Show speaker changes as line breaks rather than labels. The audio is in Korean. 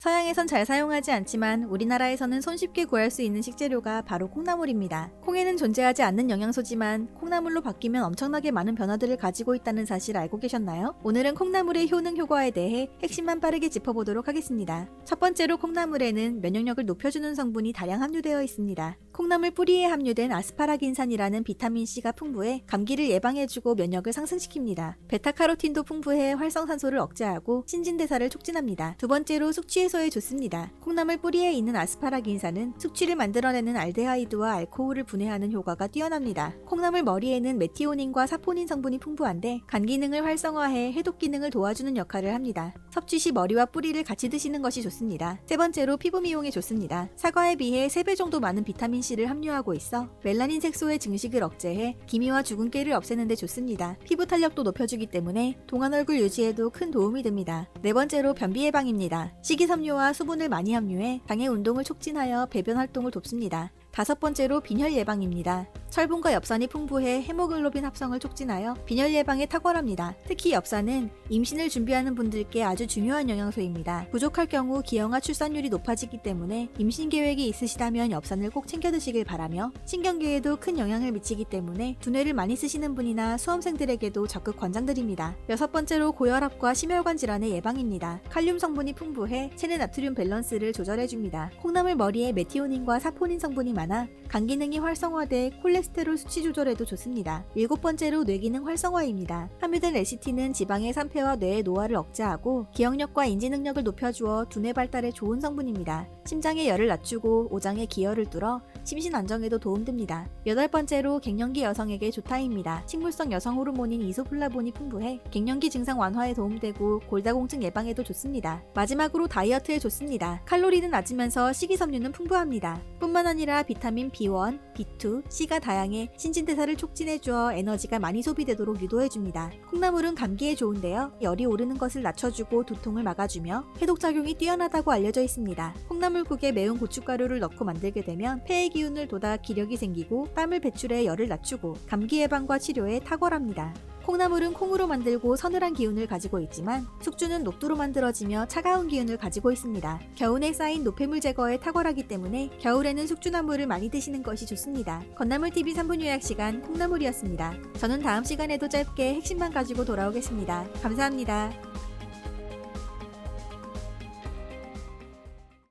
서양에선 잘 사용하지 않지만 우리나라에서는 손쉽게 구할 수 있는 식재료가 바로 콩나물입니다. 콩에는 존재하지 않는 영양소지만 콩나물로 바뀌면 엄청나게 많은 변화들을 가지고 있다는 사실 알고 계셨나요? 오늘은 콩나물의 효능 효과에 대해 핵심만 빠르게 짚어보도록 하겠습니다. 첫 번째로 콩나물에는 면역력을 높여주는 성분이 다량 함유되어 있습니다. 콩나물 뿌리에 함유된 아스파라긴산이라는 비타민C가 풍부해 감기를 예방해주고 면역을 상승시킵니다. 베타카로틴도 풍부해 활성산소를 억제하고 신진대사를 촉진합니다. 두 번째로 숙취 해소에 좋습니다. 콩나물 뿌리에 있는 아스파라긴산은 숙취를 만들어내는 알데하이드와 알코올을 분해하는 효과가 뛰어납니다. 콩나물 머리에는 메티오닌과 사포닌 성분이 풍부한데 간 기능을 활성화해 해독 기능을 도와주는 역할을 합니다. 섭취 시 머리와 뿌리를 같이 드시는 것이 좋습니다. 세 번째로 피부 미용에 좋습니다. 사과에 비해 3배 정도 많은 비타민C를 함유하고 있어 멜라닌 색소의 증식을 억제해 기미와 주근깨를 없애는 데 좋습니다. 피부 탄력도 높여주기 때문에 동안 얼굴 유지에도 큰 도움이 됩니다. 네 번째로 변비 예방입니다. 식이섬유와 수분을 많이 함유해 장의 운동을 촉진하여 배변 활동을 돕습니다. 다섯 번째로 빈혈 예방입니다. 철분과 엽산이 풍부해 헤모글로빈 합성을 촉진하여 빈혈 예방에 탁월합니다. 특히 엽산은 임신을 준비하는 분들께 아주 중요한 영양소입니다. 부족할 경우 기형아 출산율이 높아지기 때문에 임신 계획이 있으시다면 엽산을 꼭 챙겨 드시길 바라며 신경계에도 큰 영향을 미치기 때문에 두뇌를 많이 쓰시는 분이나 수험생들에게도 적극 권장드립니다. 여섯 번째로 고혈압과 심혈관 질환의 예방입니다. 칼륨 성분이 풍부해 체내 나트륨 밸런스를 조절해줍니다. 콩나물 머리에 메티오닌과 사포닌 성분이 많아 간 기능이 활성화돼 콜레스테롤 수치 조절에도 좋습니다. 일곱 번째로 뇌기능 활성화입니다. 함유된 레시틴은 지방의 산패와 뇌의 노화를 억제하고 기억력과 인지 능력을 높여주어 두뇌 발달에 좋은 성분입니다. 심장의 열을 낮추고 오장의 기혈을 뚫어 심신 안정에도 도움됩니다. 여덟 번째로 갱년기 여성에게 좋다입니다. 식물성 여성 호르몬인 이소플라본이 풍부해 갱년기 증상 완화에 도움되고 골다공증 예방에도 좋습니다. 마지막으로 다이어트에 좋습니다. 칼로리는 낮으면서 식이섬유는 풍부합니다. 뿐만 아니라 비타민 B1, B2, C가 다양해 신진대사를 촉진해주어 에너지가 많이 소비되도록 유도해줍니다. 콩나물은 감기에 좋은데요. 열이 오르는 것을 낮춰주고 두통을 막아주며 해독작용이 뛰어나다고 알려져 있습니다. 콩나물국에 매운 고춧가루를 넣고 만들게 되면 폐의 기운을 돋아 기력이 생기고 땀을 배출해 열을 낮추고 감기 예방과 치료에 탁월합니다. 콩나물은 콩으로 만들고 서늘한 기운을 가지고 있지만 숙주는 녹두로 만들어지며 차가운 기운을 가지고 있습니다. 겨운에 쌓인 노폐물 제거에 탁월하기 때문에 겨울에는 숙주나물을 많이 드시는 것이 좋습니다. 건나물TV 3분 요약 시간 콩나물이었습니다. 저는 다음 시간에도 짧게 핵심만 가지고 돌아오겠습니다. 감사합니다.